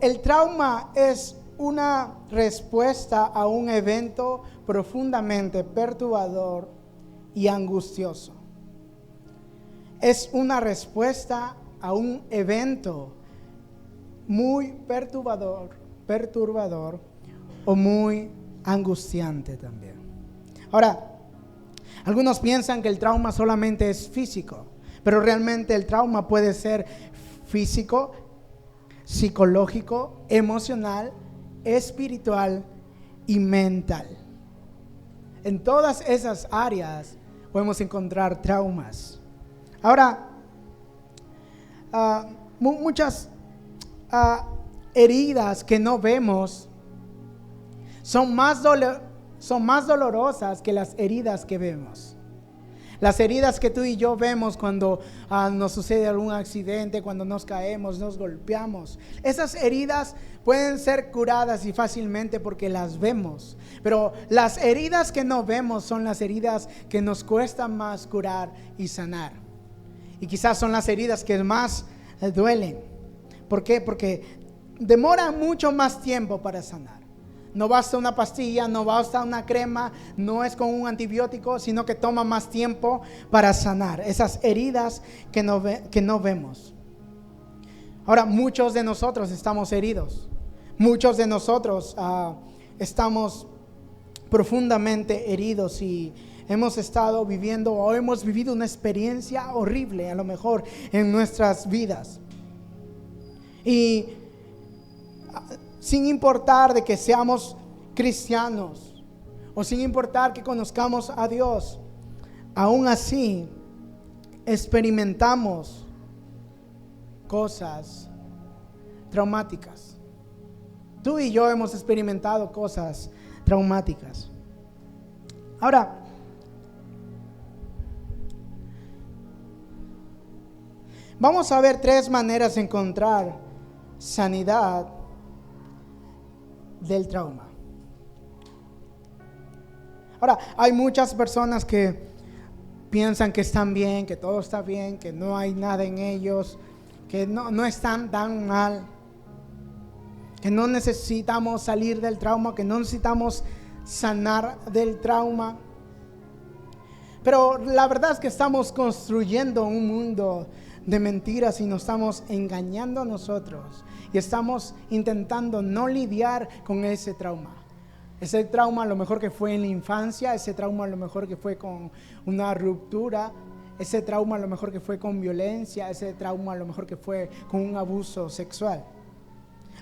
el trauma es una respuesta a un evento profundamente perturbador y angustioso. Es una respuesta a un evento muy perturbador o muy angustiante también. Ahora, algunos piensan que el trauma solamente es físico, pero realmente el trauma puede ser físico, psicológico, emocional, espiritual y mental. En todas esas áreas podemos encontrar traumas. Ahora, muchas heridas que no vemos son más dolorosas que las heridas que vemos. Las heridas que tú y yo vemos cuando nos sucede algún accidente, cuando nos caemos, nos golpeamos. Esas heridas pueden ser curadas y fácilmente porque las vemos. Pero las heridas que no vemos son las heridas que nos cuesta más curar y sanar. Y quizás son las heridas que más duelen. ¿Por qué? Porque demora mucho más tiempo para sanar. No basta una pastilla, no basta una crema, no es con un antibiótico, sino que toma más tiempo para sanar esas heridas que no vemos. Ahora, muchos de nosotros estamos heridos. Muchos de nosotros estamos profundamente heridos y hemos estado viviendo o hemos vivido una experiencia horrible a lo mejor en nuestras vidas. Y sin importar de que seamos cristianos o sin importar que conozcamos a Dios, aún así experimentamos cosas traumáticas. Tú y yo hemos experimentado cosas traumáticas. Ahora, vamos a ver 3 maneras de encontrar sanidad del trauma. Ahora, hay muchas personas que piensan que están bien, que todo está bien, que no hay nada en ellos, que no están tan mal, que no necesitamos salir del trauma, que no necesitamos sanar del trauma. Pero la verdad es que estamos construyendo un mundo de mentiras y nos estamos engañando a nosotros y estamos intentando no lidiar con ese trauma. Ese trauma a lo mejor que fue en la infancia, ese trauma a lo mejor que fue con una ruptura, ese trauma a lo mejor que fue con violencia, ese trauma a lo mejor que fue con un abuso sexual.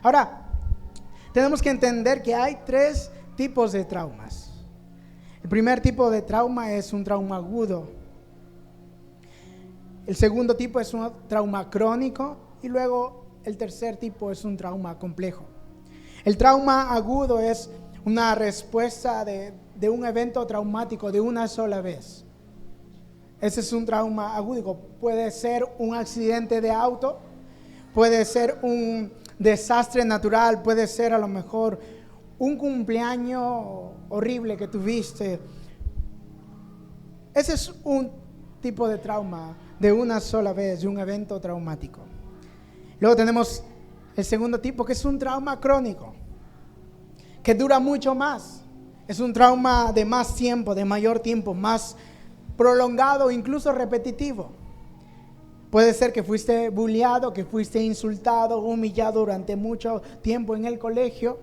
Ahora, tenemos que entender que hay 3 tipos de traumas. El primer tipo de trauma es un trauma agudo. El segundo tipo es un trauma crónico y luego el tercer tipo es un trauma complejo. El trauma agudo es una respuesta de un evento traumático de una sola vez. Ese es un trauma agudo. Puede ser un accidente de auto, puede ser un desastre natural, puede ser a lo mejor un cumpleaños horrible que tuviste. Ese es un tipo de trauma de una sola vez, de un evento traumático. Luego tenemos el segundo tipo, que es un trauma crónico, que dura mucho más. Es un trauma de más tiempo, de mayor tiempo, más prolongado, incluso repetitivo. Puede ser que fuiste bulleado, que fuiste insultado, humillado durante mucho tiempo en el colegio.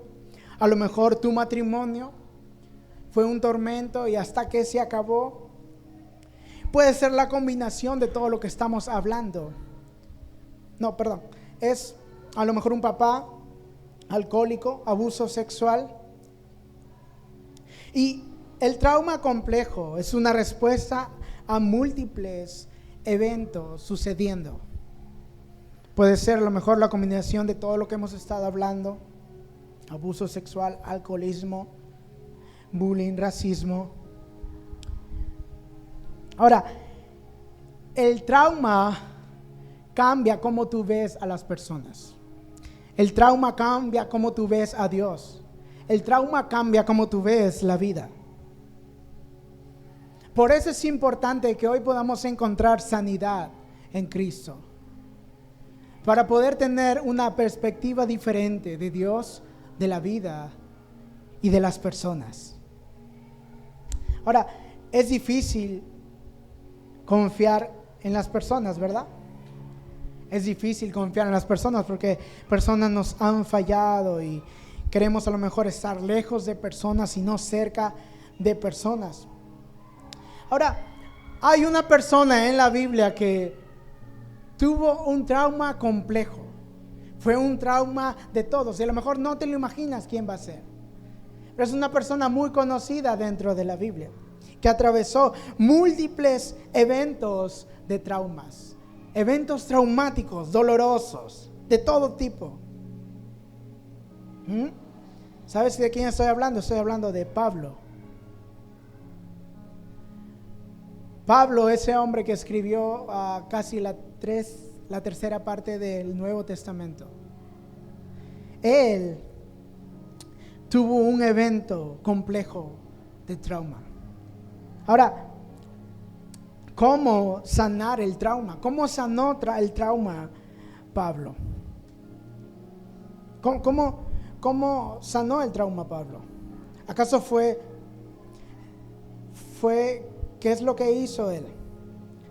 A lo mejor tu matrimonio fue un tormento y hasta que se acabó. Puede ser la combinación de todo lo que estamos hablando. Es a lo mejor un papá alcohólico, abuso sexual. Y el trauma complejo es una respuesta a múltiples eventos sucediendo. Puede ser a lo mejor la combinación de todo lo que hemos estado hablando: abuso sexual, alcoholismo, bullying, racismo. Ahora, el trauma cambia cómo tú ves a las personas. El trauma cambia cómo tú ves a Dios. El trauma cambia cómo tú ves la vida. Por eso es importante que hoy podamos encontrar sanidad en Cristo. para poder tener una perspectiva diferente de Dios, de la vida y de las personas. Ahora, es difícil confiar en las personas, ¿verdad? Es difícil confiar en las personas porque personas nos han fallado y queremos a lo mejor estar lejos de personas y no cerca de personas. Ahora, hay una persona en la Biblia que tuvo un trauma complejo. Fue un trauma de todos y a lo mejor no te lo imaginas quién va a ser. Pero es una persona muy conocida dentro de la Biblia, que atravesó múltiples eventos de traumas, eventos traumáticos, dolorosos, de todo tipo. ¿Sabes de quién estoy hablando? Estoy hablando de Pablo. Pablo, ese hombre que escribió casi la tercera parte del Nuevo Testamento. Él tuvo un evento complejo de trauma. Ahora, ¿cómo sanar el trauma? ¿Cómo sanó el trauma Pablo? ¿Cómo sanó el trauma Pablo? ¿Acaso fue qué es lo que hizo él?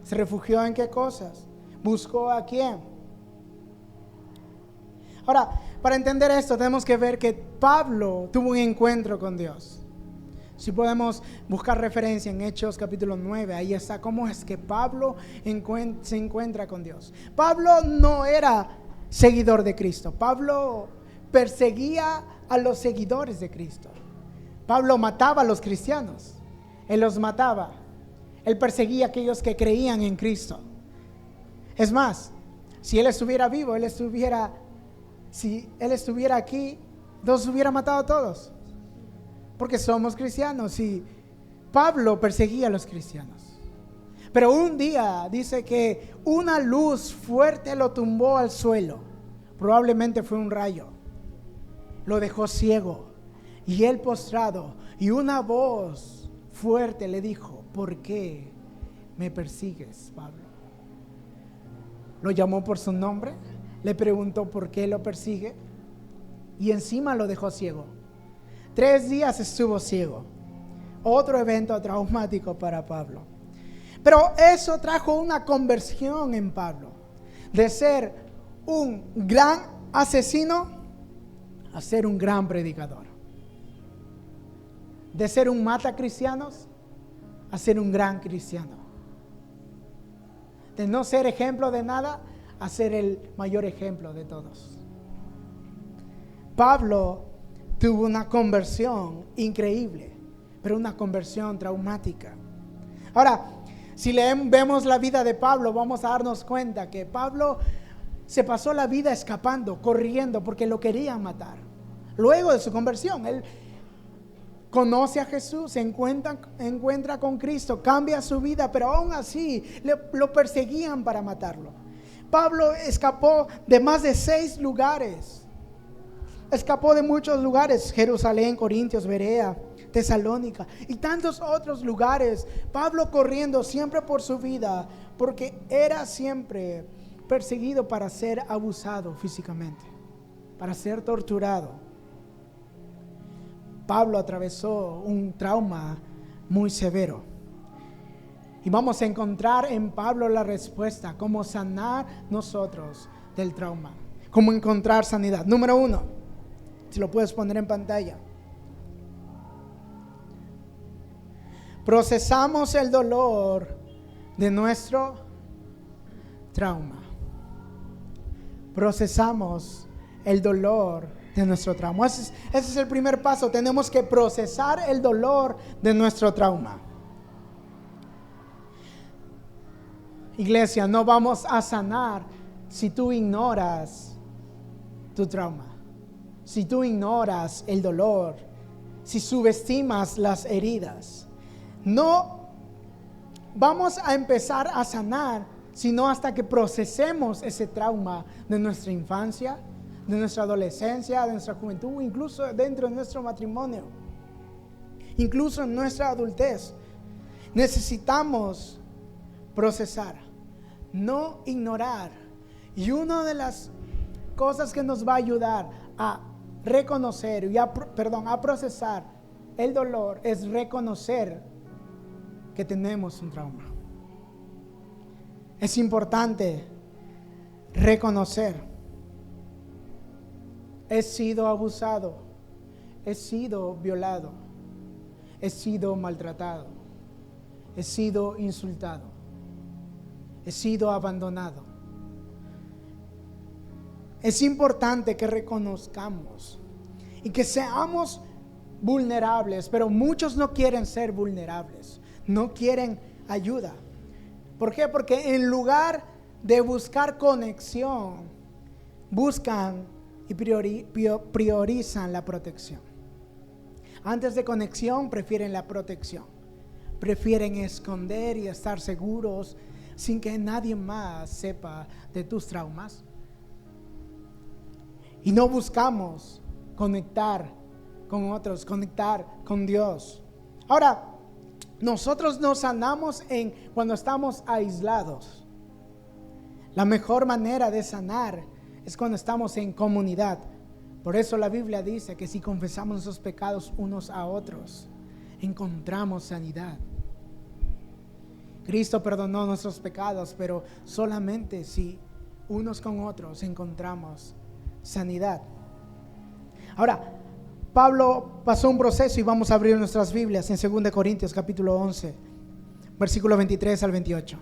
¿Se refugió en qué cosas? ¿Buscó a quién? Ahora, para entender esto tenemos que ver que Pablo tuvo un encuentro con Dios. Si podemos buscar referencia en Hechos capítulo 9, ahí está cómo es que Pablo se encuentra con Dios. Pablo no era seguidor de Cristo. Pablo perseguía a los seguidores de Cristo. Pablo mataba a los cristianos. Él los mataba. Él perseguía a aquellos que creían en Cristo. Es más, si él estuviera vivo, si él estuviera aquí, los hubiera matado a todos. Porque somos cristianos y Pablo perseguía a los cristianos. Pero un día dice que una luz fuerte lo tumbó al suelo. Probablemente fue un rayo. Lo dejó ciego y él postrado, y una voz fuerte le dijo: ¿por qué me persigues, Pablo? Lo llamó por su nombre, le preguntó por qué lo persigue y encima lo dejó ciego. 3 días estuvo ciego. Otro evento traumático para Pablo. Pero eso trajo una conversión en Pablo, de ser un gran asesino a ser un gran predicador, de ser un matacristianos a ser un gran cristiano, de no ser ejemplo de nada a ser el mayor ejemplo de todos. Pablo tuvo una conversión increíble, pero una conversión traumática. Ahora, si vemos la vida de Pablo, vamos a darnos cuenta que Pablo se pasó la vida escapando, corriendo, porque lo querían matar. Luego de su conversión, él conoce a Jesús, se encuentra con Cristo, cambia su vida, pero aún así lo perseguían para matarlo. Pablo escapó de más de 6 lugares. Escapó de muchos lugares: Jerusalén, Corintios, Berea, Tesalónica y tantos otros lugares. Pablo corriendo siempre por su vida, porque era siempre perseguido para ser abusado físicamente, para ser torturado. Pablo atravesó un trauma muy severo. Y vamos a encontrar en Pablo la respuesta, cómo sanar nosotros del trauma, cómo encontrar sanidad. Número 1, si lo puedes poner en pantalla. Procesamos el dolor de nuestro trauma. Procesamos el dolor de nuestro trauma. Ese es el primer paso. Tenemos que procesar el dolor de nuestro trauma. Iglesia, no vamos a sanar si tú ignoras tu trauma, si tú ignoras el dolor, si subestimas las heridas. No vamos a empezar a sanar sino hasta que procesemos ese trauma de nuestra infancia, de nuestra adolescencia, de nuestra juventud, incluso dentro de nuestro matrimonio, incluso en nuestra adultez. Necesitamos procesar, no ignorar Y una de las cosas que nos va a ayudar a reconocer y a procesar el dolor es reconocer que tenemos un trauma. Es importante reconocer: he sido abusado, he sido violado, he sido maltratado, he sido insultado, he sido abandonado. Es importante que reconozcamos y que seamos vulnerables, pero muchos no quieren ser vulnerables, no quieren ayuda. ¿Por qué? Porque en lugar de buscar conexión, buscan y priorizan la protección. Antes de conexión, prefieren la protección. Prefieren esconder y estar seguros sin que nadie más sepa de tus traumas. Y no buscamos conectar con otros, conectar con Dios. Ahora, nosotros nos sanamos cuando estamos aislados. La mejor manera de sanar es cuando estamos en comunidad. Por eso la Biblia dice que si confesamos nuestros pecados unos a otros, encontramos sanidad. Cristo perdonó nuestros pecados, pero solamente si unos con otros encontramos sanidad. Ahora, Pablo pasó un proceso y vamos a abrir nuestras Biblias en 2 Corintios capítulo 11, versículo 23 al 28.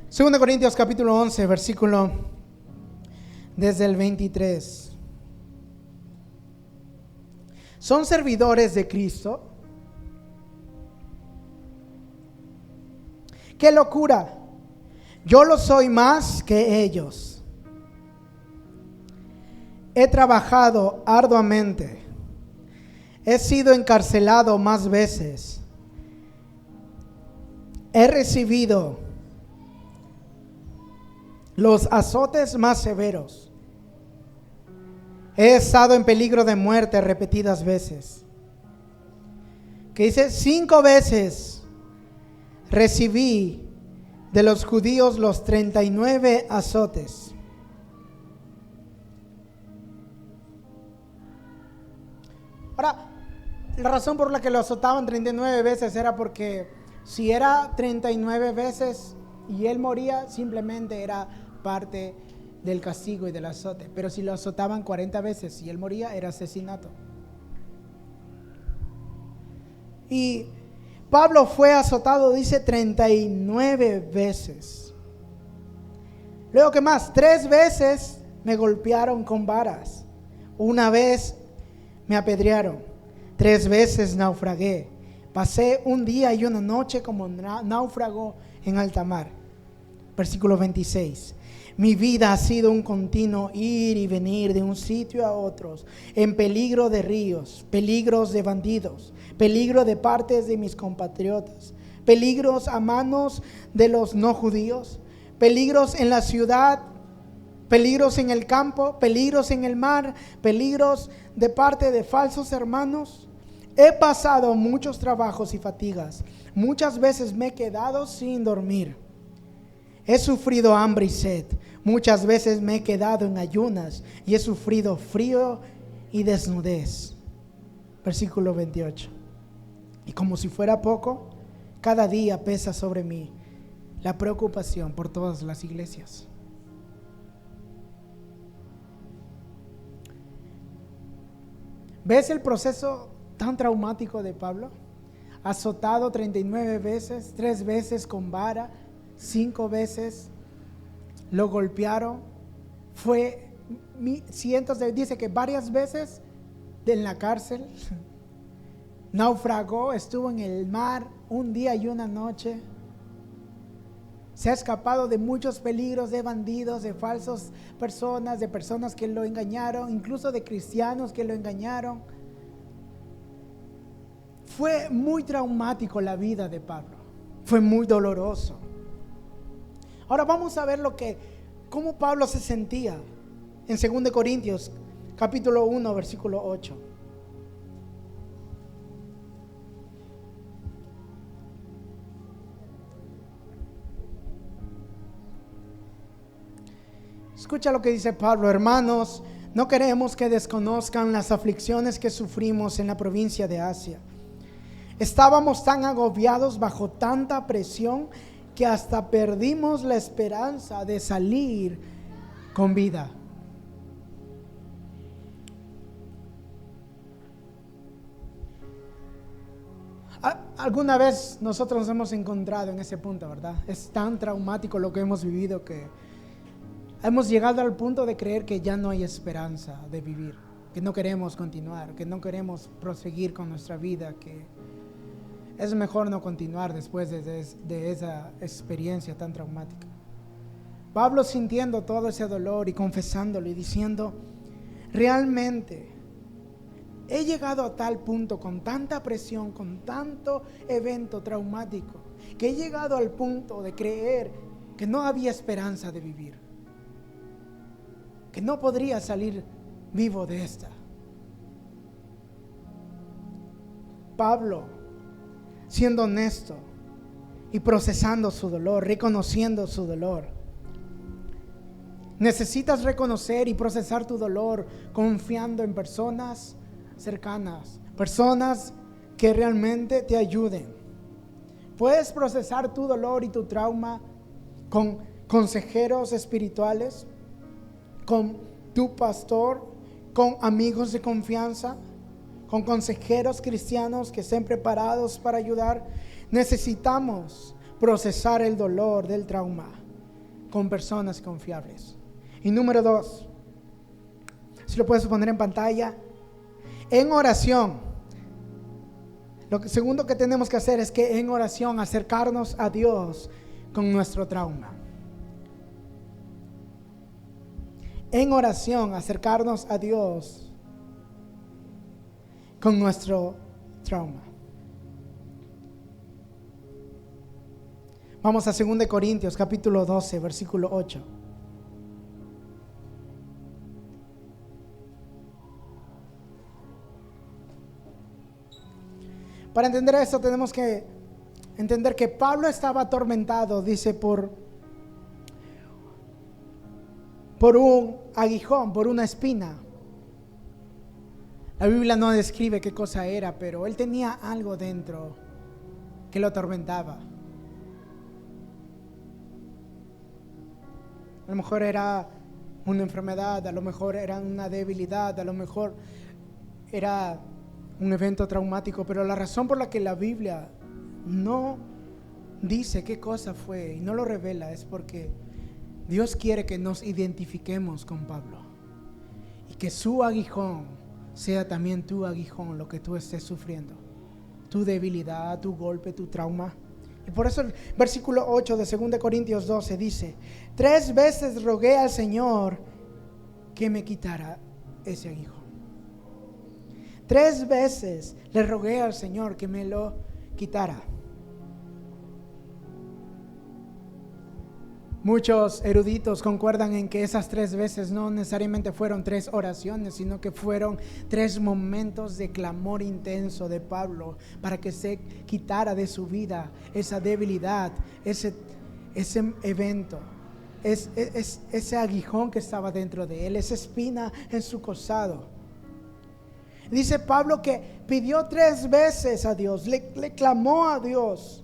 Segunda Corintios capítulo 11, versículo desde el 23. ¿Son servidores de Cristo? ¡Qué locura! Yo lo soy más que ellos. He trabajado arduamente. He sido encarcelado más veces. He recibido los azotes más severos. He estado en peligro de muerte repetidas veces. Que dice, 5 veces recibí de los judíos los 39 azotes. Ahora, la razón por la que lo azotaban 39 veces era porque si era 39 veces y él moría, simplemente era parte del castigo y del azote. Pero si lo azotaban 40 veces y él moría, era asesinato. Y Pablo fue azotado, dice, 39 veces. Luego, ¿qué más? 3 veces me golpearon con varas. 1 vez me apedrearon. 3 veces naufragué. Pasé un día y una noche como náufrago en alta mar. Versículo 26. Mi vida ha sido un continuo ir y venir de un sitio a otro, en peligro de ríos, peligros de bandidos, peligro de partes de mis compatriotas, peligros a manos de los no judíos, peligros en la ciudad, peligros en el campo, peligros en el mar, peligros de parte de falsos hermanos. He pasado muchos trabajos y fatigas. Muchas veces me he quedado sin dormir. He sufrido hambre y sed. Muchas veces me he quedado en ayunas y he sufrido frío y desnudez. Versículo 28. Y como si fuera poco, cada día pesa sobre mí la preocupación por todas las iglesias. ¿Ves el proceso tan traumático de Pablo? Azotado 39 veces, 3 veces con vara, 5 veces lo golpearon. Fue cientos de, dice que varias veces en la cárcel. Naufragó, estuvo en el mar un día y una noche. Se ha escapado de muchos peligros, de bandidos, de falsas personas, de personas que lo engañaron, incluso de cristianos que lo engañaron. Fue muy traumático la vida de Pablo. Fue muy doloroso. Ahora vamos a ver cómo Pablo se sentía en 2 Corintios capítulo 1 versículo 8. Escucha lo que dice Pablo: hermanos, no queremos que desconozcan las aflicciones que sufrimos en la provincia de Asia. Estábamos tan agobiados bajo tanta presión que hasta perdimos la esperanza de salir con vida. Alguna vez nosotros nos hemos encontrado en ese punto, ¿verdad? Es tan traumático lo que hemos vivido que hemos llegado al punto de creer que ya no hay esperanza de vivir, que no queremos continuar, que no queremos proseguir con nuestra vida, que es mejor no continuar después de esa experiencia tan traumática. Pablo sintiendo todo ese dolor y confesándolo y diciendo: realmente he llegado a tal punto, con tanta presión, con tanto evento traumático, que he llegado al punto de creer que no había esperanza de vivir, que no podría salir vivo de esta. Pablo, siendo honesto y procesando su dolor, reconociendo su dolor. Necesitas reconocer y procesar tu dolor confiando en personas cercanas, personas que realmente te ayuden. Puedes procesar tu dolor y tu trauma con consejeros espirituales, con tu pastor, con amigos de confianza, con consejeros cristianos que estén preparados para ayudar. Necesitamos procesar el dolor del trauma con personas confiables. Y número 2, si lo puedes poner en pantalla, en oración. Lo segundo que tenemos que hacer es que en oración acercarnos a Dios con nuestro trauma. En oración acercarnos a Dios con nuestro trauma. Vamos a 2 Corintios capítulo 12 versículo 8. Para entender esto tenemos que entender que Pablo estaba atormentado, dice, por un aguijón, por una espina. La Biblia no describe qué cosa era, pero él tenía algo dentro que lo atormentaba. A lo mejor era una enfermedad, a lo mejor era una debilidad, a lo mejor era un evento traumático, pero la razón por la que la Biblia no dice qué cosa fue y no lo revela es porque Dios quiere que nos identifiquemos con Pablo y que su aguijón sea también tu aguijón, lo que tú estés sufriendo, tu debilidad, tu golpe, tu trauma. Y por eso el versículo 8 de 2 Corintios 12 dice: 3 veces rogué al Señor que me quitara ese aguijón. 3 veces le rogué al Señor que me lo quitara. Muchos eruditos concuerdan en que esas 3 veces no necesariamente fueron 3 oraciones, sino que fueron 3 momentos de clamor intenso de Pablo para que se quitara de su vida esa debilidad, ese evento, ese aguijón que estaba dentro de él, esa espina en su costado. Dice Pablo que pidió 3 veces a Dios, le clamó a Dios.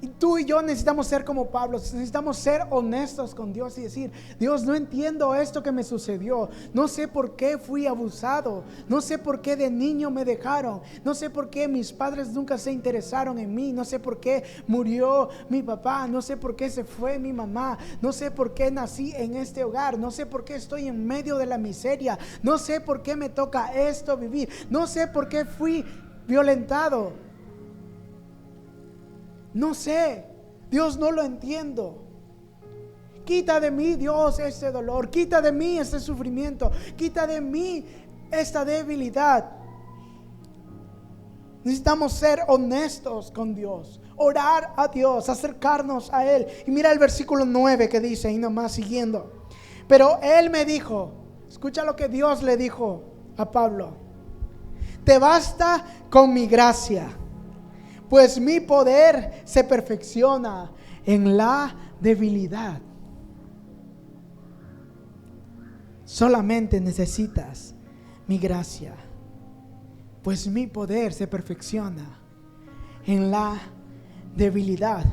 Y tú y yo necesitamos ser como Pablo, necesitamos ser honestos con Dios y decir: Dios, no entiendo esto que me sucedió, no sé por qué fui abusado, no sé por qué de niño me dejaron, no sé por qué mis padres nunca se interesaron en mí, no sé por qué murió mi papá, no sé por qué se fue mi mamá, no sé por qué nací en este hogar, no sé por qué estoy en medio de la miseria, no sé por qué me toca esto vivir, no sé por qué fui violentado. No sé, Dios, no lo entiendo. Quita de mí, Dios, este dolor, quita de mí este sufrimiento, quita de mí esta debilidad. Necesitamos ser honestos con Dios, orar a Dios, acercarnos a Él. Y mira el versículo 9 que dice, y nomás siguiendo. Pero Él me dijo, escucha lo que Dios le dijo a Pablo: te basta con mi gracia, pues mi poder se perfecciona en la debilidad. Solamente necesitas mi gracia, pues mi poder se perfecciona en la debilidad.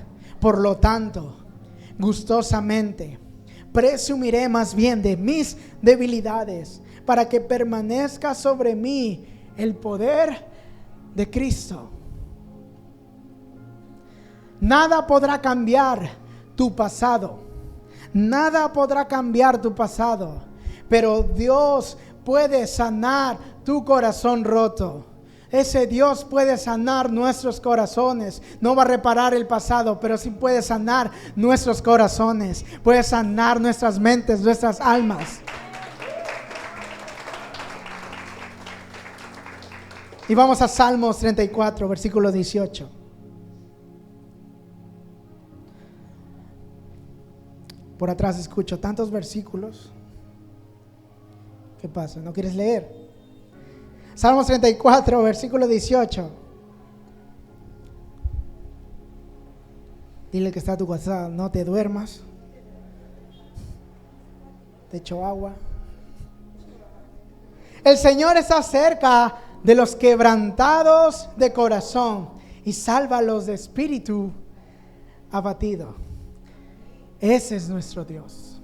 Por lo tanto, gustosamente presumiré más bien de mis debilidades, para que permanezca sobre mí el poder de Cristo. Nada podrá cambiar tu pasado. Nada podrá cambiar tu pasado. Pero Dios puede sanar tu corazón roto. Ese Dios puede sanar nuestros corazones. No va a reparar el pasado, pero sí puede sanar nuestros corazones. Puede sanar nuestras mentes, nuestras almas. Y vamos a Salmos 34, versículo 18. Por atrás escucho tantos versículos. ¿Qué pasa? ¿No quieres leer? Salmos 34, versículo 18. Dile que está a tu WhatsApp: no te duermas. Te echo agua. El Señor está cerca de los quebrantados de corazón y salva a los de espíritu abatido. Ese es nuestro Dios.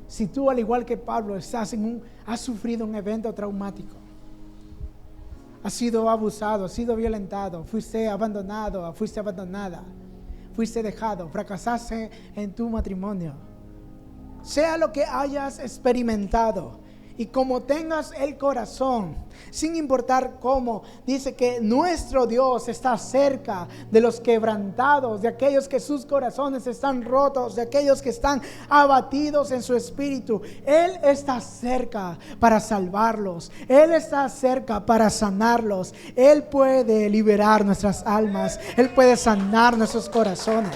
Si tú, al igual que Pablo, has sufrido un evento traumático, has sido abusado, has sido violentado, fuiste abandonado, fuiste abandonada, fuiste dejado, fracasaste en tu matrimonio, sea lo que hayas experimentado, y como tengas el corazón, sin importar cómo, dice que nuestro Dios está cerca de los quebrantados, de aquellos que sus corazones están rotos, de aquellos que están abatidos en su espíritu. Él está cerca para salvarlos. Él está cerca para sanarlos. Él puede liberar nuestras almas. Él puede sanar nuestros corazones.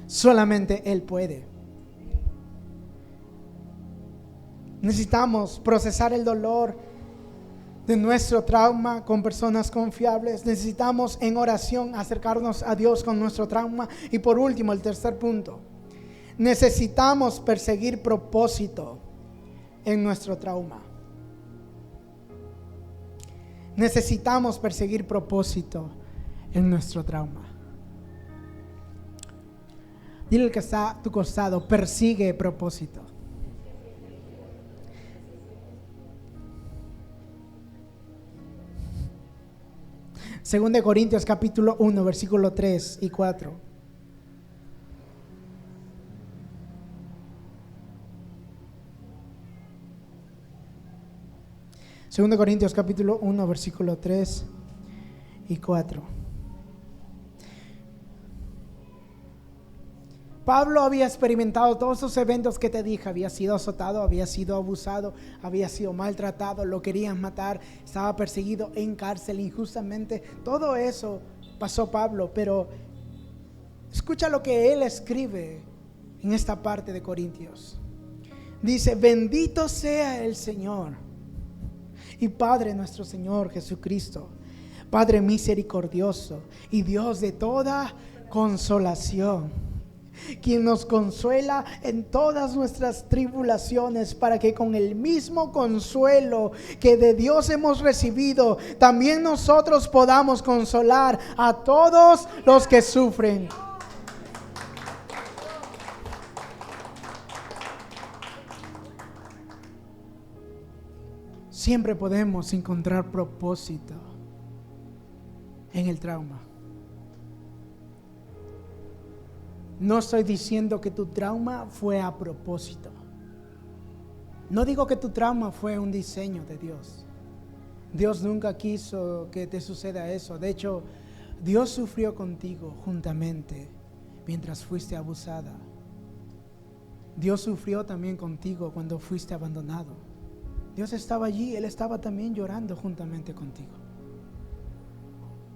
Solamente Él puede. Necesitamos procesar el dolor de nuestro trauma con personas confiables. Necesitamos en oración acercarnos a Dios con nuestro trauma. Y por último, el tercer punto: necesitamos perseguir propósito en nuestro trauma. Necesitamos perseguir propósito en nuestro trauma. Dile al que está a tu costado: persigue propósito. Según de Corintios capítulo 1, versículo 3 y 4. Según de Corintios capítulo 1, versículo 3 y 4. Pablo había experimentado todos esos eventos que te dije. Había sido azotado, había sido abusado, había sido maltratado, lo querían matar, estaba perseguido en cárcel injustamente. Todo eso pasó Pablo, pero escucha lo que él escribe en esta parte de Corintios. Dice: bendito sea el Señor y Padre nuestro Señor Jesucristo, Padre misericordioso y Dios de toda consolación, quien nos consuela en todas nuestras tribulaciones, para que con el mismo consuelo que de Dios hemos recibido, también nosotros podamos consolar a todos los que sufren. Siempre podemos encontrar propósito en el trauma. No estoy diciendo que tu trauma fue a propósito. No digo que tu trauma fue un diseño de Dios. Dios nunca quiso que te suceda eso. De hecho, Dios sufrió contigo juntamente mientras fuiste abusada. Dios sufrió también contigo cuando fuiste abandonado. Dios estaba allí, Él estaba también llorando juntamente contigo.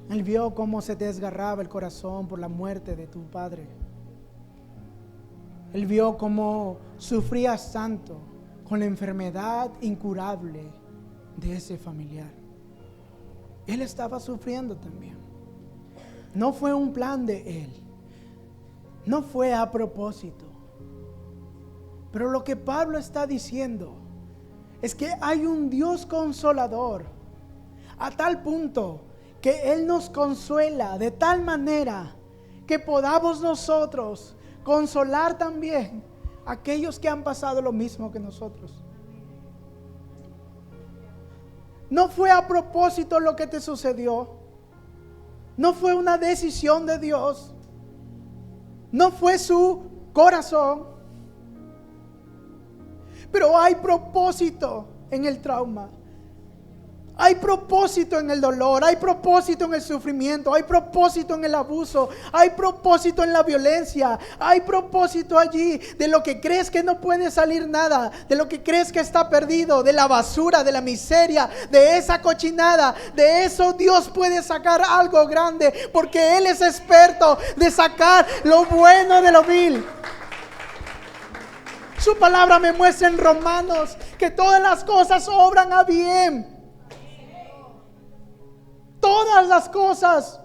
Él vio cómo se te desgarraba el corazón por la muerte de tu padre. Él vio cómo sufrías tanto con la enfermedad incurable de ese familiar. Él estaba sufriendo también. No fue un plan de Él. No fue a propósito. Pero lo que Pablo está diciendo es que hay un Dios consolador a tal punto que Él nos consuela de tal manera que podamos nosotros consolar también a aquellos que han pasado lo mismo que nosotros. No fue a propósito lo que te sucedió. No fue una decisión de Dios. No fue su corazón. Pero hay propósito en el trauma. Hay propósito en el dolor, hay propósito en el sufrimiento, hay propósito en el abuso, hay propósito en la violencia, hay propósito allí de lo que crees que no puede salir nada, de lo que crees que está perdido, de la basura, de la miseria, de esa cochinada. De eso Dios puede sacar algo grande, porque Él es experto de sacar lo bueno de lo vil. Su palabra me muestra en Romanos que todas las cosas obran a bien. Todas las cosas.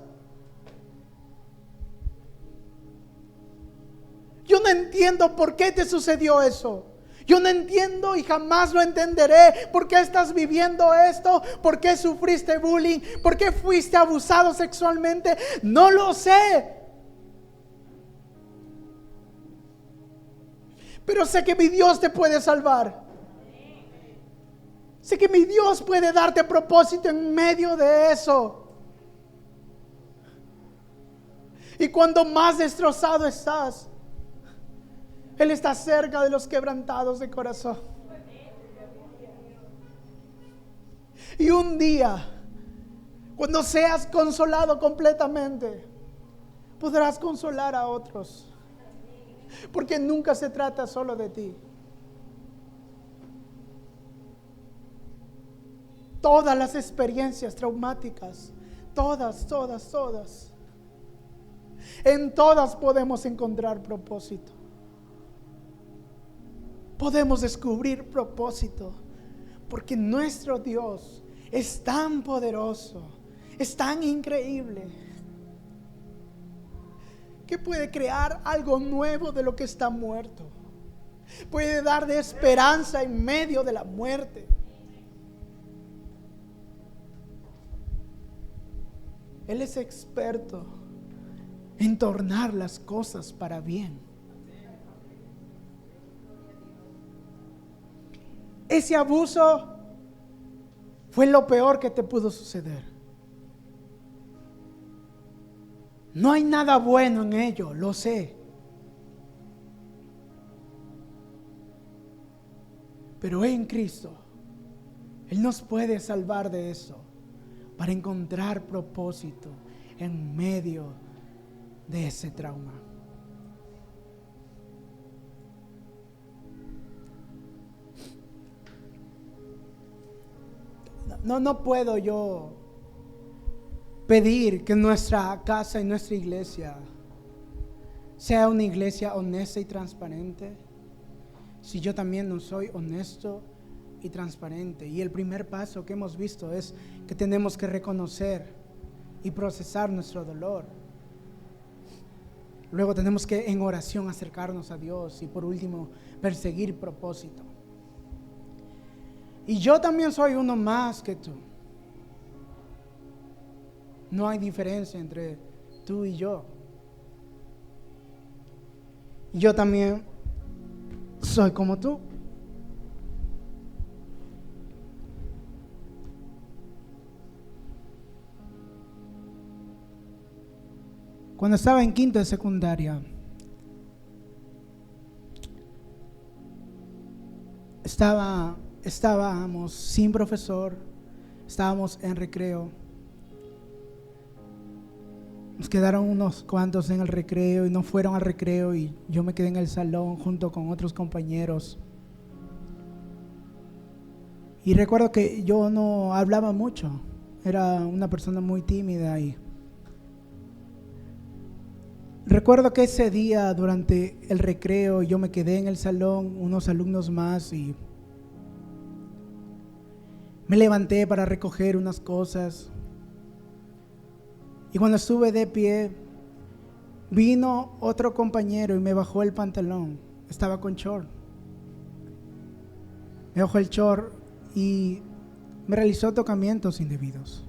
Yo no entiendo por qué te sucedió eso. Yo no entiendo y jamás lo entenderé. ¿Por qué estás viviendo esto? ¿Por qué sufriste bullying? ¿Por qué fuiste abusado sexualmente? No lo sé. Pero sé que mi Dios te puede salvar. Sé que mi Dios puede darte propósito en medio de eso. Y cuando más destrozado estás, Él está cerca de los quebrantados de corazón. Y un día, cuando seas consolado completamente, podrás consolar a otros. Porque nunca se trata solo de ti. Todas las experiencias traumáticas, todas. En todas podemos encontrar propósito. Podemos descubrir propósito. Porque nuestro Dios es tan poderoso, es tan increíble, que puede crear algo nuevo de lo que está muerto. Puede dar de esperanza en medio de la muerte. Él es experto en tornar las cosas para bien. Ese abuso fue lo peor que te pudo suceder. No hay nada bueno en ello, lo sé. Pero en Cristo, Él nos puede salvar de eso, para encontrar propósito en medio de ese trauma. No puedo yo pedir que nuestra casa y nuestra iglesia sea una iglesia honesta y transparente si yo también no soy honesto y transparente. Y el primer paso que hemos visto es que tenemos que reconocer y procesar nuestro dolor. Luego tenemos que en oración acercarnos a Dios y por último perseguir propósito. Y yo también soy uno más que tú. No hay diferencia entre tú y yo. Yo también soy como tú. Cuando estaba en quinto de secundaria, estábamos sin profesor, estábamos en recreo. Nos quedaron unos cuantos en el recreo y no fueron al recreo y yo me quedé en el salón junto con otros compañeros. Y recuerdo que yo no hablaba mucho, era una persona muy tímida y recuerdo que ese día durante el recreo yo me quedé en el salón, unos alumnos más, y me levanté para recoger unas cosas. Y cuando estuve de pie, vino otro compañero y me bajó el pantalón. Estaba con short. Me bajó el short y me realizó tocamientos indebidos.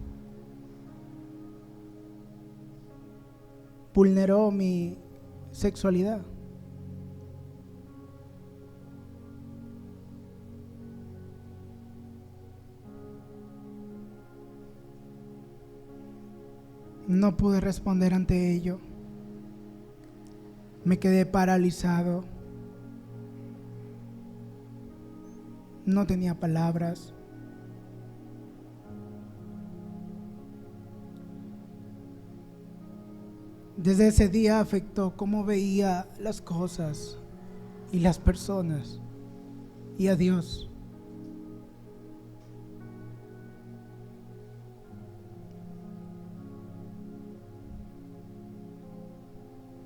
Vulneró mi sexualidad. No pude responder ante ello. Me quedé paralizado. No tenía palabras. Desde ese día afectó cómo veía las cosas y las personas y a Dios.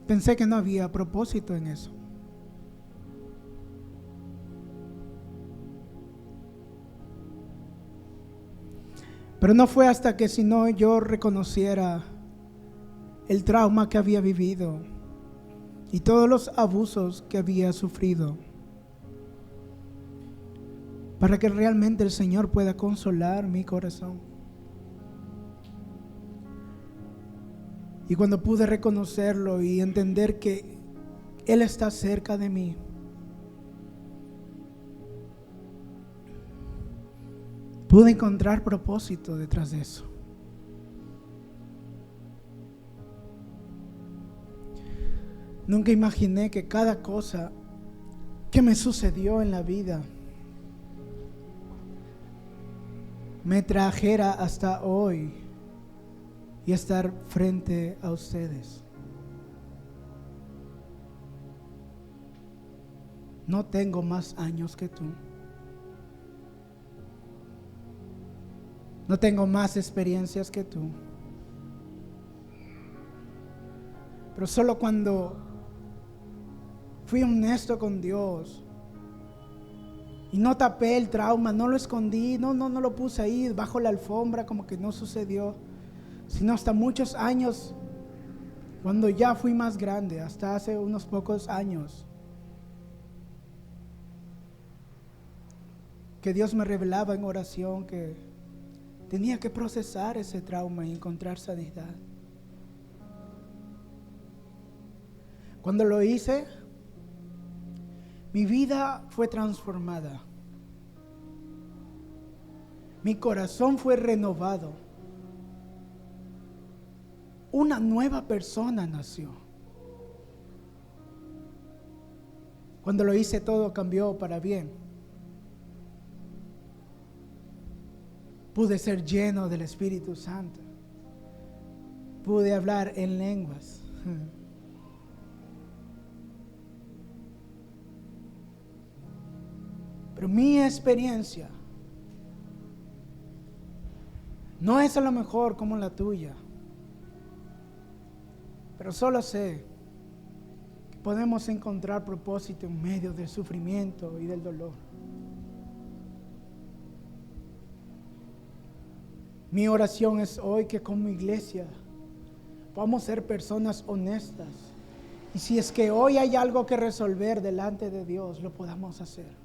Pensé que no había propósito en eso. Pero no fue hasta que sino yo reconociera el trauma que había vivido y todos los abusos que había sufrido, para que realmente el Señor pueda consolar mi corazón. Y cuando pude reconocerlo y entender que Él está cerca de mí, pude encontrar propósito detrás de eso. Nunca imaginé que cada cosa que me sucedió en la vida me trajera hasta hoy y estar frente a ustedes. No tengo más años que tú. No tengo más experiencias que tú. Pero solo cuando fui honesto con Dios y no tapé el trauma, no lo escondí, no lo puse ahí bajo la alfombra como que no sucedió, sino hasta muchos años, cuando ya fui más grande, hasta hace unos pocos años, que Dios me revelaba en oración que tenía que procesar ese trauma y encontrar sanidad. Cuando lo hice, mi vida fue transformada. Mi corazón fue renovado. Una nueva persona nació. Cuando lo hice, todo cambió para bien. Pude ser lleno del Espíritu Santo. Pude hablar en lenguas. Pero mi experiencia no es a lo mejor como la tuya. Pero solo sé que podemos encontrar propósito en medio del sufrimiento y del dolor. Mi oración es hoy que como iglesia podamos ser personas honestas. Y si es que hoy hay algo que resolver delante de Dios, lo podamos hacer.